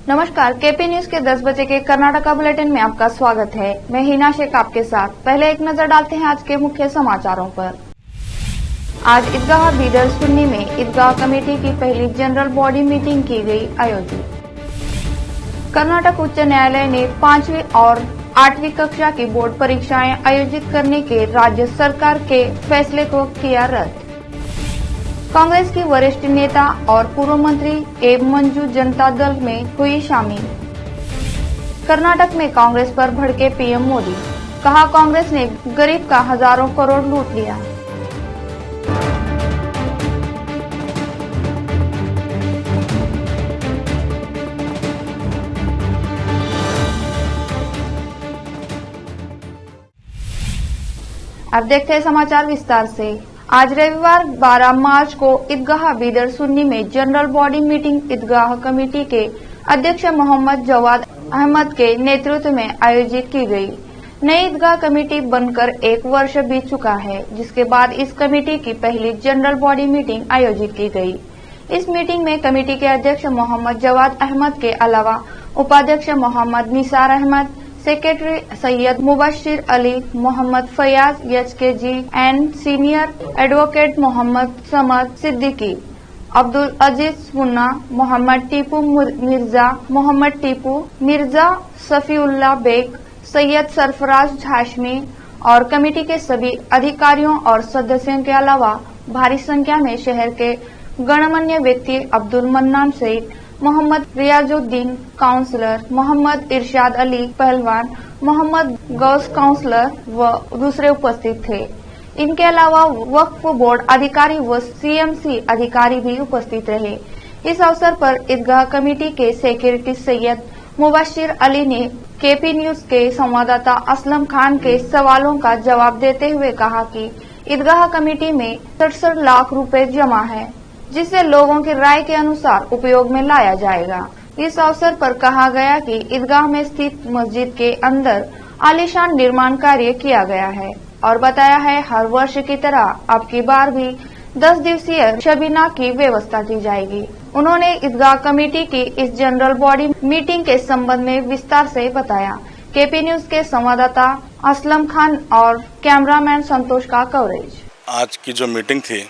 नमस्कार, KP news के 10 बजे के कर्नाटका बुलेटिन में आपका स्वागत है। मैं हिना शेख आपके साथ। पहले एक नजर डालते हैं आज के मुख्य समाचारों पर। आज ईदगाह बीदर सुन्नी में ईदगाह कमेटी की पहली जनरल बॉडी मीटिंग की गई आयोजित। कर्नाटक उच्च न्यायालय ने 5वीं और 8वीं कक्षा की बोर्ड परीक्षाएं आयोजित करने के राज्य सरकार के फैसले को किया रद्द। कांग्रेस की वरिष्ठ नेता और पूर्व मंत्री एब मंजू जनता दल में हुई शामिल। कर्नाटक में कांग्रेस पर भड़के पीएम मोदी, कहा कांग्रेस ने गरीब का हजारों करोड़ लूट लिया। अब देखते हैं समाचार विस्तार से। आज रविवार 12 मार्च को ईदगाह बीदर सुन्नी में जनरल बॉडी मीटिंग ईदगाह कमेटी के अध्यक्ष मोहम्मद जवाद अहमद के नेतृत्व में आयोजित की गई। नई ईदगाह कमेटी बनकर 1 वर्ष बीत चुका है, जिसके बाद इस कमेटी की पहली जनरल बॉडी मीटिंग आयोजित की गई। इस मीटिंग में कमेटी के अध्यक्ष मोहम्मद जवाद अहमद के अलावा उपाध्यक्ष Mohammed Nisar Ahmed, secretary Syed Mubashir Ali, Mohammed Fayaz H K G and senior advocate Mohammed Samad Siddiqui, Abdul Aziz Munna, Mohammed Tipu Mirza, Safiullah Baig, Syed Sarfaraz Hashmi और कमेटी के सभी अधिकारियों और सदस्यों के अलावा भारी संख्या में शहर के गणमान्य व्यक्ति अब्दुल मन्नान सहित मोहम्मद रियाजुद्दीन काउंसलर, मोहम्मद इरशाद अली पहलवान, मोहम्मद गौस काउंसलर व दूसरे उपस्थित थे। इनके अलावा वक्फ बोर्ड अधिकारी व सीएमसी अधिकारी भी उपस्थित रहे। इस अवसर पर ईदगाह कमेटी के सेक्रेटरी सैयद मुबशिर अली ने केपी न्यूज के संवाददाता असलम खान के सवालों का जवाब देते हुए कहा कि ईदगाह कमेटी में 67 लाख रुपए जमा है, जिसे लोगों की राय के अनुसार उपयोग में लाया जाएगा। इस अवसर पर कहा गया कि ईदगाह में स्थित मस्जिद के अंदर आलीशान निर्माण कार्य किया गया है और बताया है हर वर्ष की तरह अब की बार भी 10 दिवसीय शबीना की व्यवस्था की जाएगी। उन्होंने ईदगाह कमेटी की इस जनरल बॉडी मीटिंग के संबंध में विस्तार से बताया। केपी न्यूज के संवाददाता असलम खान और कैमरामैन संतोष का कवरेज। आज की जो मीटिंग थी,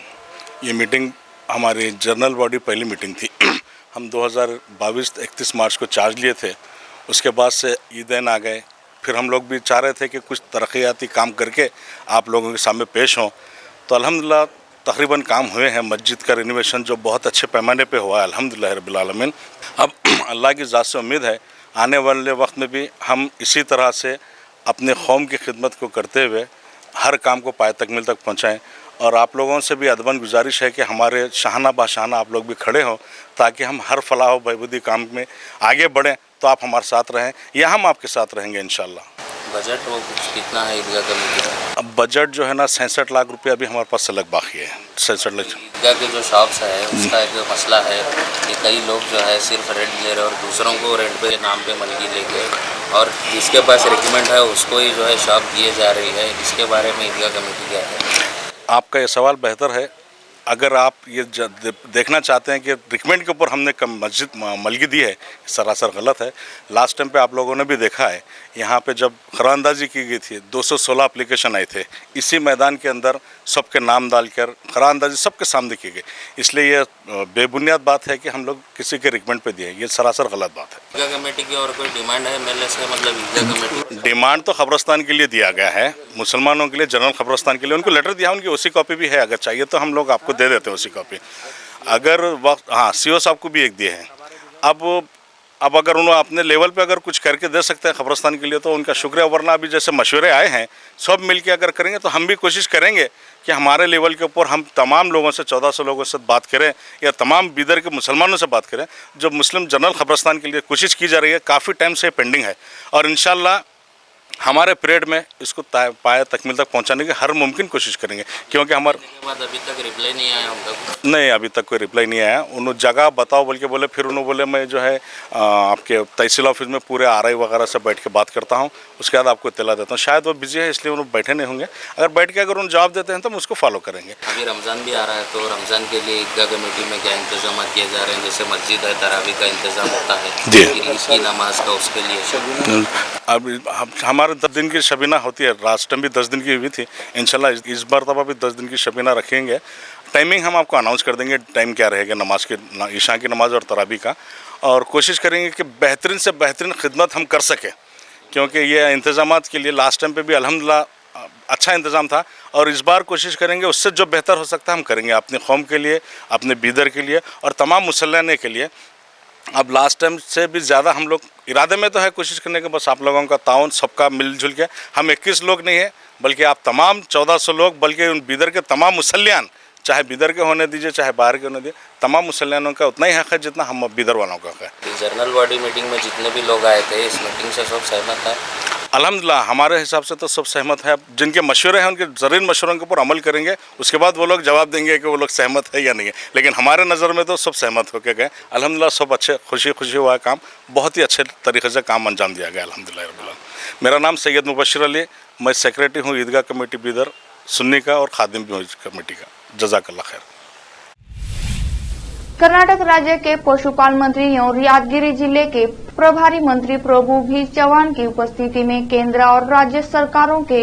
ये मीटिंग हमारी जनरल बॉडी पहली मीटिंग थी। हम 2022 31 मार्च को चार्ज लिए थे। उसके बाद से ईदेन आ गए। फिर हम लोग भी चाह रहे थे कि कुछ तरक्याती काम करके आप लोगों के सामने पेश हों। तो अल्हम्दुलिल्लाह तकरीबन काम हुए हैं। मस्जिद का रिनोवेशन जो बहुत अच्छे पैमाने पे हुआ है, अल्हम्दुलिल्लाह रब्बिल आलमीन। अब अल्लाह की ज़ात से उम्मीद है आने वाले वक्त में भी हम इसी तरह से अपने कौम की खिदमत को करते हुए हर काम को पाए तकमील तक पहुँचाएँ। और आप लोगों से भी अदबन गुजारिश है कि हमारे शाहाना बाशाना आप लोग भी खड़े हों, ताकि हम हर फलाह बहबूदी काम में आगे बढ़ें। तो आप हमारे साथ रहें या हम आपके साथ रहेंगे इंशाल्लाह। बजट वो कितना है ईदगाह कमेटी का? अब बजट जो है ना 66 लाख रुपये अभी हमारे पास अलग बाकी है। 66 लाख। ईदगाह के जो शॉप्स है उसका एक मसला है कि कई लोग जो है सिर्फ रेंट ले रहे और दूसरों को रेंट पे नाम पे मलगी लेके, और जिसके पास रिकमेंड है उसको ही जो है शॉप दिए जा रही है। इसके बारे में ईदगाह कमेटी क्या है? आपका ये सवाल बेहतर है। अगर आप ये देखना चाहते हैं कि रिकमेंड के ऊपर हमने कम मस्जिद मलगी दी है, सरासर गलत है। लास्ट टाइम पे आप लोगों ने भी देखा है, यहाँ पे जब खरानंदाजी की गई थी 216 एप्लीकेशन आए थे। इसी मैदान के अंदर सबके नाम डालकर खरानंदाजी सबके सामने की गई। इसलिए ये बेबुनियाद बात है कि हम लोग किसी के रिकमेंड पे दिए, ये सरासर गलत बात है। ईदगाह कमेटी की और कोई डिमांड है एमएलए से? मतलब ईदगाह कमेटी डिमांड तो खबरस्तान के लिए दिया गया है, मुसलमानों के लिए, जनरल खबरस्तान के लिए उनको लेटर दिया, उनकी ओसी कॉपी भी है। अगर चाहिए तो हम लोग आपको दे देते हैं ओसी कॉपी। अगर वक्त, हाँ, सीओ साहब को भी एक दिए हैं। अब अगर उन्होंने अपने लेवल पे अगर कुछ करके दे सकते हैं खबरस्तान के लिए तो उनका शुक्रिया। वरना अभी जैसे मशवरे आए हैं, सब मिलके अगर करेंगे तो हम भी कोशिश करेंगे कि हमारे लेवल के ऊपर हम तमाम लोगों से 1400 लोगों से बात करें या तमाम बीदर के मुसलमानों से बात करें। जो मुस्लिम जनरल खबरस्तान के लिए कोशिश की जा रही है, काफ़ी टाइम से पेंडिंग है और इंशाल्लाह हमारे परेड में इसको पाया तकमील तक पहुंचाने की हर मुमकिन कोशिश करेंगे, क्योंकि हमारे के बाद अभी तक रिप्लाई नहीं आया हम तक। नहीं, अभी तक कोई रिप्लाई नहीं आया। उन्होंने जगह बताओ बोल के बोले, फिर उन्होंने बोले मैं जो है आपके तहसील ऑफिस में पूरे RI वगैरह से बैठ के बात करता हूँ, उसके बाद आपको इत्तला देता हूँ। शायद वो बिजी है इसलिए उन्होंने बैठे नहीं होंगे। अगर बैठ के अगर उन्हें जवाब देते हैं तो हम उसको फॉलो करेंगे। अभी रमज़ान भी आ रहा है, तो रमज़ान के लिए ईदगाह कमेटी में क्या इंतजाम किए जा रहे हैं? जैसे मस्जिद है, तरावी का इंतजाम होता है जी। ईद की नमाज का, उसके लिए अब हमारे 10 दिन की शबीना होती है, लास्ट टाइम भी 10 दिन की हुई थी। इंशाल्लाह इस बार तब भी 10 दिन की शबीना रखेंगे। टाइमिंग हम आपको अनाउंस कर देंगे, टाइम क्या रहेगा नमाज के, ईशा की नमाज और तरावी का, और कोशिश करेंगे कि बेहतरीन से बेहतरीन खिदमत हम कर सकें, क्योंकि ये इंतजामात के लिए लास्ट टाइम पे भी अल्हम्दुलिल्लाह अच्छा इंतज़ाम था, और इस बार कोशिश करेंगे उससे जो बेहतर हो सकता है हम करेंगे, अपने कौम के लिए, अपने बीदर के लिए और तमाम मुसल्लाने के लिए। अब लास्ट टाइम से भी ज़्यादा हम लोग इरादे में तो है कोशिश करने के, बस आप लोगों का ताउन, सबका मिलजुल के, हम 21 लोग नहीं है बल्कि आप तमाम 1400 लोग, बल्कि उन बीदर के तमाम मुसल्लियान, चाहे बीदर के होने दीजिए चाहे बाहर के होने दीजिए, तमाम मुसल्लियानों का उतना ही हक़ है जितना हम बीदर वालों का हक़ है। जनरल बॉडी मीटिंग में जितने भी लोग आए थे, इस मीटिंग से सब सहमत है? अल्हम्दुलिल्लाह हमारे हिसाब से तो सब सहमत है। जिनके मशवरे हैं उनके ज़रूर मशवरों के ऊपर अमल करेंगे, उसके बाद वो लोग जवाब देंगे कि वो लोग सहमत है या नहीं है, लेकिन हमारे नज़र में तो सब सहमत होकर गए। अल्हम्दुलिल्लाह सब अच्छे खुशी खुशी हुआ काम, बहुत ही अच्छे तरीके से काम अंजाम दिया गया अल्हम्दुलिल्लाह रब्बिल आलमीन। मेरा नाम सैयद मुबश्शिर अली, मैं सेक्रेटरी हूँ ईदगाह कमेटी बीदर सुन्नी का और खादिम भी हूँ इस कमेटी का। जज़ाकल्लाह खैर। कर्नाटक राज्य के पशुपालन मंत्री एवं यादगिरी जिले के प्रभारी मंत्री प्रभु भी चौहान की उपस्थिति में केंद्र और राज्य सरकारों के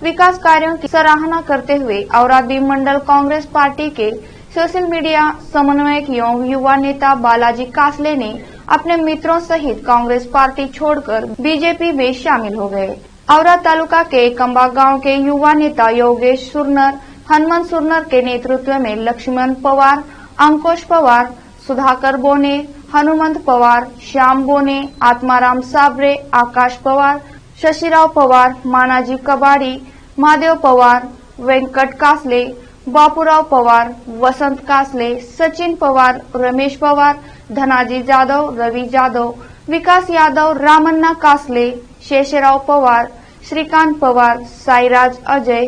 विकास कार्यों की सराहना करते हुए औरादी मंडल कांग्रेस पार्टी के सोशल मीडिया समन्वयक एवं युवा नेता बालाजी कासले ने अपने मित्रों सहित कांग्रेस पार्टी छोड़कर बीजेपी में शामिल हो गए। औरा तालुका के कंबा गांव के युवा नेता योगेश सुरनर, हनुमंत सुरनर के नेतृत्व में लक्ष्मण पवार, अंकुश पवार, सुधाकर बोने, हनुमंत पवार, श्याम बोने, आत्माराम साबरे, आकाश पवार, शशिराव पवार, मानाजी कबाड़ी, महादेव पवार, वेंकट कासले, बापूराव पवार, वसंत कासले, सचिन पवार, रमेश पवार, धनाजी जाधव, रवि जाधव, विकास यादव, रामन्ना कासले, शेषराव पवार, श्रीकांत पवार, साईराज अजय,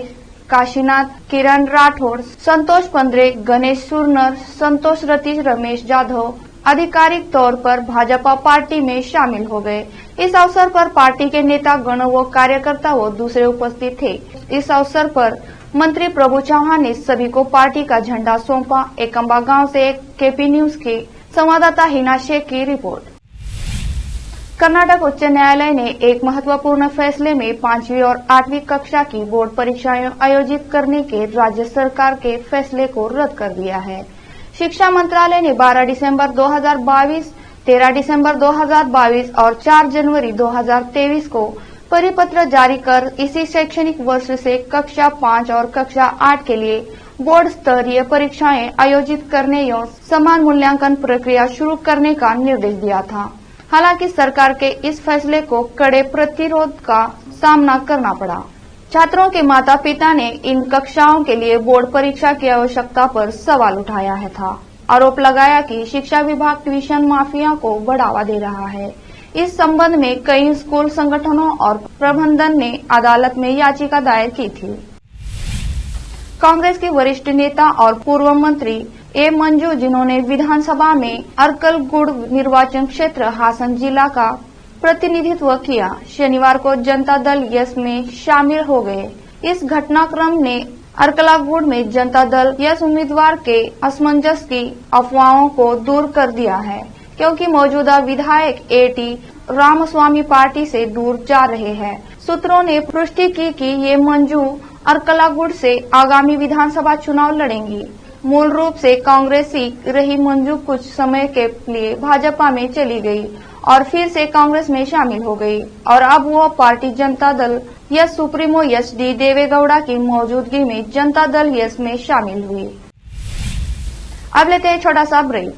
काशीनाथ, किरण राठौड़, संतोष पंद्रे, गणेश सुरनर, संतोष रतीश, रमेश जाधव आधिकारिक तौर पर भाजपा पार्टी में शामिल हो गए। इस अवसर पर पार्टी के नेता गण व कार्यकर्ता व दूसरे उपस्थित थे। इस अवसर पर मंत्री प्रभु चौहान ने सभी को पार्टी का झंडा सौंपा। एकम्बा गांव से KP न्यूज के संवाददाता हिना शेख की रिपोर्ट। कर्नाटक उच्च न्यायालय ने एक महत्वपूर्ण फैसले में 5वीं और 8वीं कक्षा की बोर्ड परीक्षाएं आयोजित करने के राज्य सरकार के फैसले को रद्द कर दिया है। शिक्षा मंत्रालय ने 12 दिसंबर 2022, 13 दिसंबर 2022 और 4 जनवरी 2023 को परिपत्र जारी कर इसी शैक्षणिक वर्ष से कक्षा 5 और कक्षा 8 के लिए बोर्ड स्तरीय परीक्षाएं आयोजित करने एवं समान मूल्यांकन प्रक्रिया शुरू करने का निर्देश दिया था। हालांकि सरकार के इस फैसले को कड़े प्रतिरोध का सामना करना पड़ा। छात्रों के माता पिता ने इन कक्षाओं के लिए बोर्ड परीक्षा की आवश्यकता पर सवाल उठाया है था। आरोप लगाया कि शिक्षा विभाग ट्यूशन माफिया को बढ़ावा दे रहा है। इस संबंध में कई स्कूल संगठनों और प्रबंधन ने अदालत में याचिका दायर की थी। कांग्रेस के वरिष्ठ नेता और पूर्व मंत्री ए मंजू, जिन्होंने विधानसभा में अरकलगुड़ निर्वाचन क्षेत्र हासन जिला का प्रतिनिधित्व किया, शनिवार को जनता दल यस में शामिल हो गए। इस घटनाक्रम ने अरकलागुड़ में जनता दल यस उम्मीदवार के असमंजस की अफवाहों को दूर कर दिया है, क्योंकि मौजूदा विधायक AT रामस्वामी पार्टी से दूर जा रहे हैं। सूत्रों ने पुष्टि की कि ये मंजू अरकलागुड़ से आगामी विधानसभा चुनाव लड़ेंगी। मूल रूप से कांग्रेसी रही मंजू कुछ समय के लिए भाजपा में चली गई और फिर से कांग्रेस में शामिल हो गई और अब वो party Janata Dal yes supremo SD Deve Gowda की मौजूदगी में जनता दल यस में शामिल हुई। अब लेते हैं छोटा सा ब्रेक।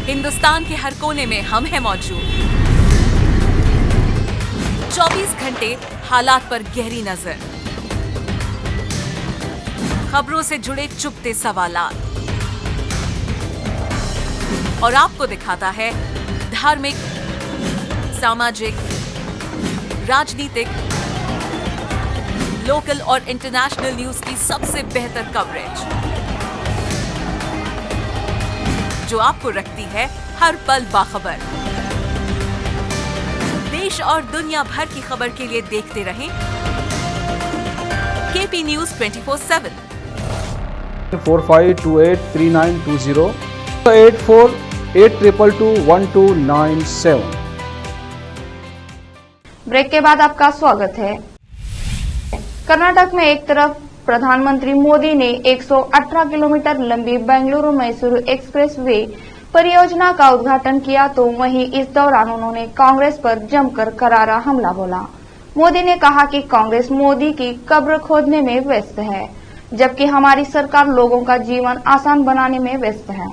हिंदुस्तान के हर कोने में हम हैं मौजूद। 24 घंटे हालात पर गहरी नजर, खबरों से जुड़े चुपते सवालात और आपको दिखाता है धार्मिक, सामाजिक, राजनीतिक, लोकल और इंटरनेशनल न्यूज की सबसे बेहतर कवरेज जो आपको रखती है हर पल बाखबर। देश और दुनिया भर की खबर के लिए देखते रहें केपी न्यूज 24/7। 45283920 8482221297। ब्रेक के बाद आपका स्वागत है। कर्नाटक में एक तरफ प्रधानमंत्री मोदी ने 118 किलोमीटर लंबी बेंगलुरु मैसूरू एक्सप्रेस वे परियोजना का उद्घाटन किया, तो वहीं इस दौरान उन्होंने कांग्रेस पर जमकर करारा हमला बोला। मोदी ने कहा कि कांग्रेस मोदी की कब्र खोदने में व्यस्त है, जबकि हमारी सरकार लोगों का जीवन आसान बनाने में व्यस्त है।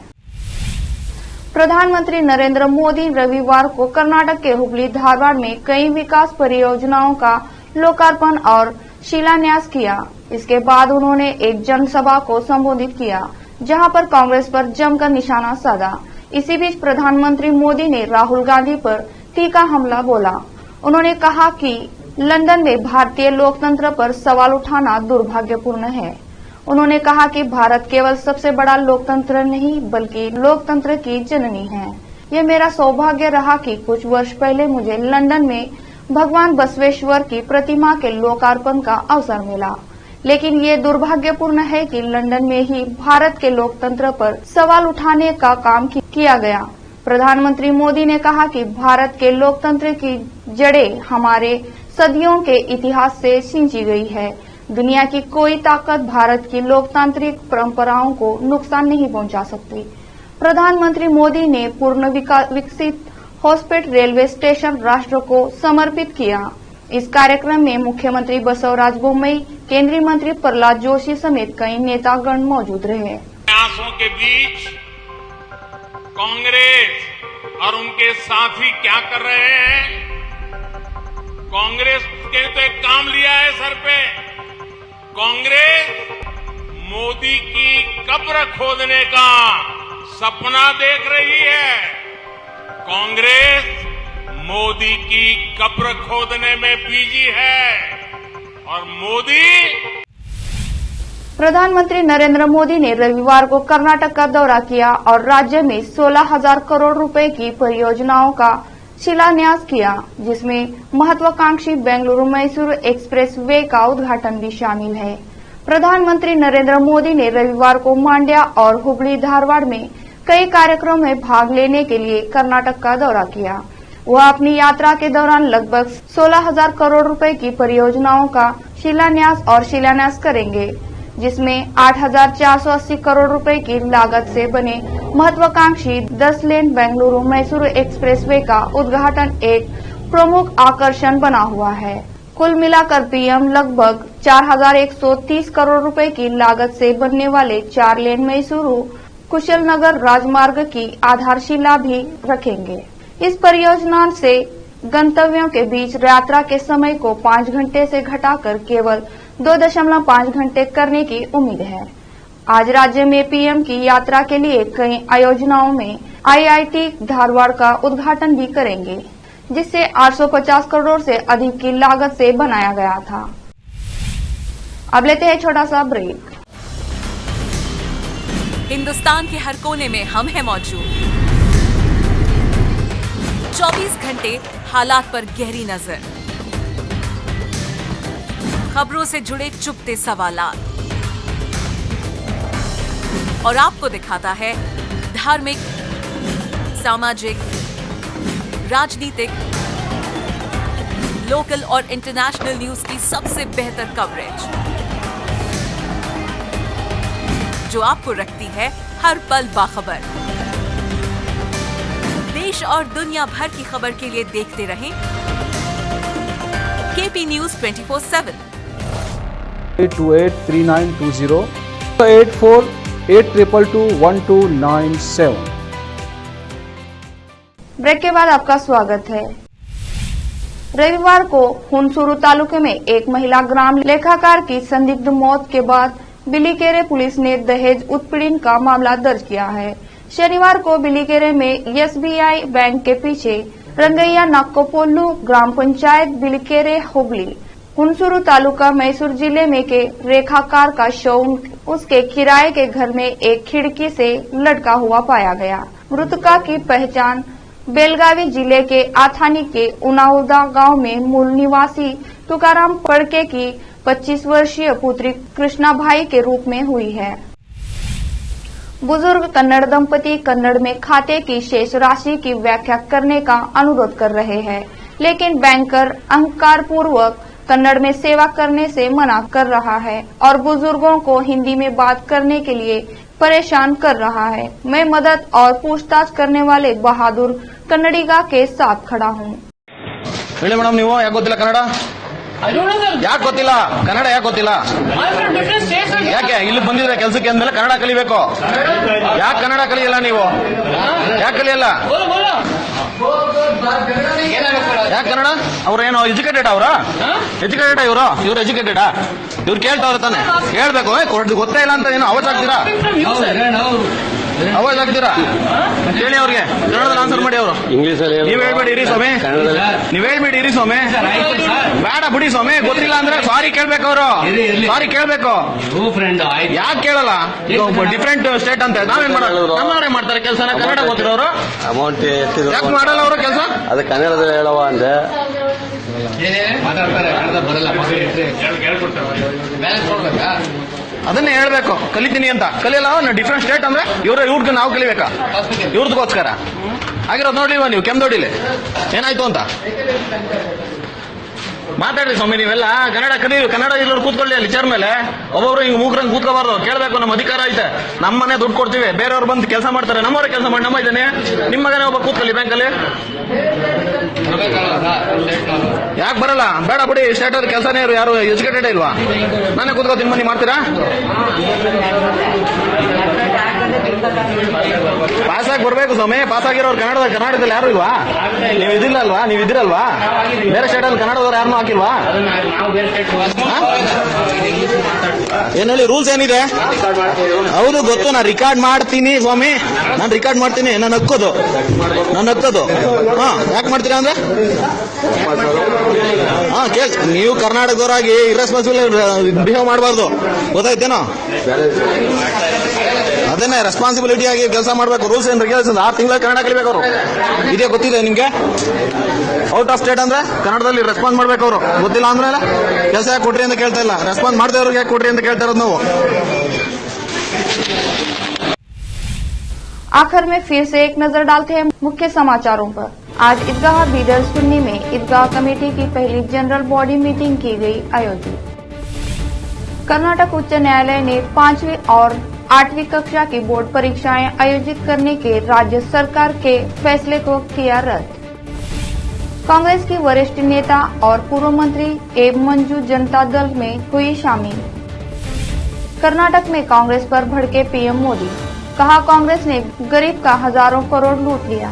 प्रधानमंत्री नरेंद्र मोदी रविवार को कर्नाटक के हुबली धारवाड़ में कई विकास परियोजनाओं का लोकार्पण और शिलान्यास किया। इसके बाद उन्होंने एक जनसभा को संबोधित किया, जहां पर कांग्रेस पर जमकर निशाना साधा। इसी बीच प्रधानमंत्री मोदी ने राहुल गांधी पर तीखा हमला बोला। उन्होंने कहा कि लंदन में भारतीय लोकतंत्र पर सवाल उठाना दुर्भाग्यपूर्ण है। उन्होंने कहा कि भारत केवल सबसे बड़ा लोकतंत्र नहीं बल्कि लोकतंत्र की जननी है। यह मेरा सौभाग्य रहा कि कुछ वर्ष पहले मुझे लंदन में भगवान बसवेश्वर की प्रतिमा के लोकार्पण का अवसर मिला, लेकिन ये दुर्भाग्यपूर्ण है कि लंदन में ही भारत के लोकतंत्र पर सवाल उठाने का काम किया गया। प्रधानमंत्री मोदी ने कहा कि भारत के लोकतंत्र की जड़ें हमारे सदियों के इतिहास से सिंची गई है। दुनिया की कोई ताकत भारत की लोकतांत्रिक परंपराओं को नुकसान नहीं पहुंचा सकती। प्रधानमंत्री मोदी ने पूर्ण विकसित होस्पेट रेलवे स्टेशन राष्ट्र को समर्पित किया। इस कार्यक्रम में मुख्यमंत्री बसवराज बोम्मई, केंद्रीय मंत्री प्रहलाद जोशी समेत कई नेतागण मौजूद रहे। प्रयासों के बीच कांग्रेस और उनके साथी क्या कर रहे हैं? कांग्रेस के तो एक काम लिया है सर पे। कांग्रेस मोदी की कब्र खोदने का सपना देख रही है। कांग्रेस मोदी की कब्र खोदने में बिजी है और मोदी। प्रधानमंत्री नरेंद्र मोदी ने रविवार को कर्नाटक का दौरा किया और राज्य में 16,000 करोड़ रुपए की परियोजनाओं का शिलान्यास किया, जिसमें महत्वाकांक्षी बेंगलुरु मैसूरू एक्सप्रेस वे का उद्घाटन भी शामिल है। प्रधानमंत्री नरेंद्र मोदी ने रविवार को मांड्या और हुबली धारवाड़ में कई कार्यक्रमों में भाग लेने के लिए कर्नाटक का दौरा किया। वह अपनी यात्रा के दौरान लगभग 16,000 करोड़ रुपए की परियोजनाओं का शिलान्यास करेंगे, जिसमें 8,480 करोड़ रुपए की लागत से बने महत्वाकांक्षी 10 लेन बेंगलुरु मैसूरू एक्सप्रेसवे का उद्घाटन एक प्रमुख आकर्षण बना हुआ है। कुल मिलाकर पीएम लगभग 4,130 करोड़ रुपए की लागत से बनने वाले 4 लेन मैसूरू कुशलनगर राजमार्ग की आधारशिला भी रखेंगे। इस परियोजना से गंतव्यों के बीच यात्रा के समय को 5 घंटे से घटाकर केवल 2.5 घंटे करने की उम्मीद है। आज राज्य में पीएम की यात्रा के लिए कई आयोजनाओं में आईआईटी धारवाड़ का उद्घाटन भी करेंगे, जिसे 850 करोड़ से अधिक की लागत से बनाया गया था। अब लेते हैं छोटा सा ब्रेक। हिंदुस्तान के हर कोने में हम हैं मौजूद। 24 घंटे हालात पर गहरी नजर, खबरों से जुड़े चुपते सवालात और आपको दिखाता है धार्मिक, सामाजिक, राजनीतिक, लोकल और इंटरनेशनल न्यूज की सबसे बेहतर कवरेज जो आपको रखती है हर पल बाखबर। देश और दुनिया भर की खबर के लिए देखते रहें केपी न्यूज 24/7। 883920 8482221297। ब्रेक के बाद आपका स्वागत है। रविवार को हुनसुरु तालुके में एक महिला ग्राम लेखाकार की संदिग्ध मौत के बाद बिलिकेरे पुलिस ने दहेज उत्पीड़न का मामला दर्ज किया है। शनिवार को बिलिकेरे में एसबीआई बैंक के पीछे ರಂಗಯ್ಯ नाकोपोलू ग्राम पंचायत बिलकेरे हुबली हुनसुरु तालुका मैसूर जिले में के रेखाकार का शव उसके किराए के घर में एक खिड़की से लटका हुआ पाया गया। मृतका की पहचान बेलगावी जिले के आथानी के उनाउदा गांव में मूल निवासी तुकाराम पड़के की 25 वर्षीय पुत्री कृष्णा भाई के रूप में हुई है। बुजुर्ग कन्नड़ दंपति कन्नड़ में खाते की शेष राशि की व्याख्या करने का अनुरोध कर रहे हैं, लेकिन बैंकर अहंकार पूर्वक कन्नड़ में सेवा करने से मना कर रहा है और बुजुर्गों को हिंदी में बात करने के लिए परेशान कर रहा है। मैं मदद और पूछताछ करने वाले बहादुर कन्नडिगा के साथ खड़ा हूँ। ಹೇಳಿ ಮೇಡಮ್, ನೀವು ಯಾಕೆ ಗೊತ್ತಿಲ್ಲ ಕನ್ನಡ? ಯಾಕೆ ಗೊತ್ತಿಲ್ಲ ಕನ್ನಡ? ಯಾಕೆ ಗೊತ್ತಿಲ್ಲ? ಯಾಕೆ ಇಲ್ಲಿ ಬಂದಿದ್ರೆ ಕೆಲಸಕ್ಕೆ ಅಂದ್ಮೇಲೆ ಕನ್ನಡ ಕಲಿಬೇಕು. ಯಾಕೆ ಕನ್ನಡ ಕಲಿಯಲ್ಲ ನೀವು? ಯಾಕೆ ಕಲಿಯಲ್ಲ? ಯಾಕೆ ಕನ್ನಡ? ಅವ್ರೇನು ಎಜುಕೇಟೆಡ್? ಎಜುಕೇಟೆಡ್ ಇವ್ರು ಎಜುಕೇಟೆಡಾ? ಇವ್ರು ಕೇಳ್ತಾವ್ರೆ ತಾನೆ, ಕೇಳ್ಬೇಕು. ಗೊತ್ತೇ ಇಲ್ಲ ಅಂತ ಏನು ಅವಾಜ್ ಆಗ್ತೀರಾ? ಹೇಳಿ ಅವ್ರಿಗೆ ಕನ್ನಡದಲ್ಲಿ ಆನ್ಸರ್ ಮಾಡಿ. ಅವರು ನೀವ್ ಹೇಳ್ಬೇಡಿ ಇರಿ ಸ್ವಾಮಿ, ನೀವ್ ಹೇಳ್ಬೇಡಿ ಇರಿ ಸ್ವಾಮಿ. ಬೇಡ ಬಿಡಿ ಸ್ವಾಮಿ, ಗೊತ್ತಿಲ್ಲ ಅಂದ್ರೆ ಸಾರಿ ಕೇಳ್ಬೇಕು. ಅವರು ಸಾರಿ ಕೇಳ್ಬೇಕು. ಯಾಕೆ ಕೇಳಲ್ಲ? ಡಿಫ್ರೆಂಟ್ ಸ್ಟೇಟ್ ಅಂತ ನಾವೇನ್ ಮಾಡಲ್ಲ. ನಮ್ಮವರೇ ಮಾಡ್ತಾರೆ ಕೆಲಸನ, ಕನ್ನಡ ಗೊತ್ತಿರೋರು ಅಮೌಂಟ್ ಯಾಕೆ ಮಾಡಲ್ಲ ಅವರು ಕೆಲಸ? ಅದು ಕನ್ನಡದಲ್ಲಿ ಹೇಳುವ ಅಂದ್ರೆ ಅದನ್ನೇ ಹೇಳ್ಬೇಕು. ಕಲಿತೀನಿ ಅಂತ ಕಲಿಯಲ್ಲ. ಡಿಫ್ರೆಂಟ್ ಸ್ಟೇಟ್ ಅಂದ್ರೆ ಇವ್ರಿಗೆ ನಾವು ಕಲಿಬೇಕಾ? ಇವ್ರದಗೋಸ್ಕರ ಆಗಿರೋದು ನೋಡ್ಲಿಲ್ವಾ ನೀವು? ಕೆಮ್ದೊಡಿಲಿ ಏನಾಯ್ತು ಅಂತ ಮಾತಾಡ್ರಿ ಸ್ವಾಮಿ. ನೀವೆಲ್ಲ ಕನ್ನಡ ಕಲೀರಿ. ಕನ್ನಡ ಇಲ್ಲವ್ರು ಕೂತ್ಕೊಳ್ಳಿ ಅಲ್ಲಿ ಚೇರ್ ಮೇಲೆ. ಒಬ್ಬೊಬ್ರು ಹಿಂಗ್ ಮೂಕ್ರಂಗ್ ಕೂತ್ಕೋಬಾರ್ದು. ಕೇಳ್ಬೇಕು. ನಮ್ಮ ಅಧಿಕಾರ ಐತೆ. ನಮ್ಮನೆ ದುಡ್ಡು ಕೊಡ್ತೀವಿ, ಬೇರೆಯವ್ರು ಬಂದು ಕೆಲಸ ಮಾಡ್ತಾರೆ. ನಮ್ಮವ್ರೆ ಕೆಲಸ ಮಾಡಿ ನಮ್ಮ ಇದ್ದೇನೆ. ನಿಮ್ಮ ಮಗನೇ ಒಬ್ಬ ಕೂತ್ಕೊಳ್ಳಿ ಬ್ಯಾಂಕಲ್ಲಿ. ಯಾಕೆ ಬರಲ್ಲ? ಬೇಡ ಬಿಡಿ. ಸ್ಟೇಟ್ ಅವ್ರ ಕೆಲಸನೇ ಯಾರು ಎಜುಕೇಟೆಡ್ ಇಲ್ವಾ? ನಾನೇ ಕೂತ್ಕೋತೀನಿ, ಬನ್ನಿ ಮಾಡ್ತೀರಾ? ಪಾಸಾಗಿ ಬರ್ಬೇಕು ಸ್ವಾಮಿ. ಪಾಸಾಗಿರೋರು ಕನ್ನಡದಲ್ಲಿ ಯಾರು ಇಲ್ವಾ? ನೀವು ಇದಿಲ್ಲಲ್ವಾ? ನೀವು ಇದಿರಲ್ವಾ? ಬೇರೆ ಸ್ಟೇಟ್ ಅಲ್ಲಿ ಕನ್ನಡದವ್ರು ಯಾರನ್ನೂ ಹಾಕಿಲ್ವಾ? ಏನ್ ಹೇಳಿ? ರೂಲ್ಸ್ ಏನಿದೆ? ಹೌದು ಗೊತ್ತು. ನಾನು ರಿಕಾರ್ಡ್ ಮಾಡ್ತೀನಿ ಸ್ವಾಮಿ, ನಾನು ರಿಕಾರ್ಡ್ ಮಾಡ್ತೀನಿ. ನಾನು ಹಕ್ಕೋದು. ಯಾಕೆ ಮಾಡ್ತೀರಾ ಅಂದ್ರೆ ನೀವು ಕರ್ನಾಟಕದವರಾಗಿ ಇರ್ರೆಸ್ಪಾನ್ಸಿಬಲ್ ಬಿಹೇವ್ ಮಾಡಬಾರ್ದು. ಗೊತ್ತಾಯ್ತೇನೋ? ಅದನ್ನೇ ರೆಸ್ಪಾನ್ಸಿಬಿಲಿಟಿ ಆಗಿ ಕೆಲಸ ಮಾಡಬೇಕು. ರೂಲ್ಸ್ ಅಂಡ್ ರೆಗ್ಯುಲೇಷನ್ 6 ತಿಂಗಳ ಕನ್ನಡ ಕಲಿಬೇಕು ಅವರು. ಇದೇ ಗೊತ್ತಿದೆ ನಿಮ್ಗೆ? ಔಟ್ ಆಫ್ ಸ್ಟೇಟ್ ಅಂದ್ರೆ ಕನ್ನಡದಲ್ಲಿ ರೆಸ್ಪಾನ್ಸ್ ಮಾಡ್ಬೇಕು ಅವರು. ಗೊತ್ತಿಲ್ಲ ಅಂದ್ರೆ ಕೆಲಸ ಯಾಕೆ ಕೊಟ್ರಿ ಅಂತ ಕೇಳ್ತಾ ಇಲ್ಲ. ರೆಸ್ಪಾನ್ಸ್ ಮಾಡ್ದೇವ್ರಿಗೆ ಯಾಕೆ ಕೊಟ್ರಿ ಅಂತ ಕೇಳ್ತಾ ಇರೋದು ನಾವು. आखिर में फिर से एक नजर डालते हैं मुख्य समाचारों पर। आज ईदगाह बीदर सुन्नी में ईदगाह कमेटी की पहली जनरल बॉडी मीटिंग की गई आयोजित। कर्नाटक उच्च न्यायालय ने 5वीं और 8वीं कक्षा की बोर्ड परीक्षाएं आयोजित करने के राज्य सरकार के फैसले को किया रद्द। कांग्रेस की वरिष्ठ नेता और पूर्व मंत्री एब मंजू जनता दल में हुई शामिल। कर्नाटक में कांग्रेस पर भड़के पीएम मोदी, कहा कांग्रेस ने गरीब का हजारों करोड़ लूट लिया।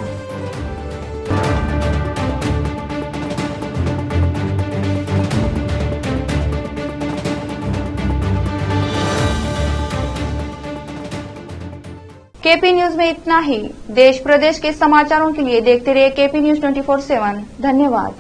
केपी न्यूज में इतना ही। देश प्रदेश के समाचारों के लिए देखते रहिए केपी न्यूज 24/7। धन्यवाद।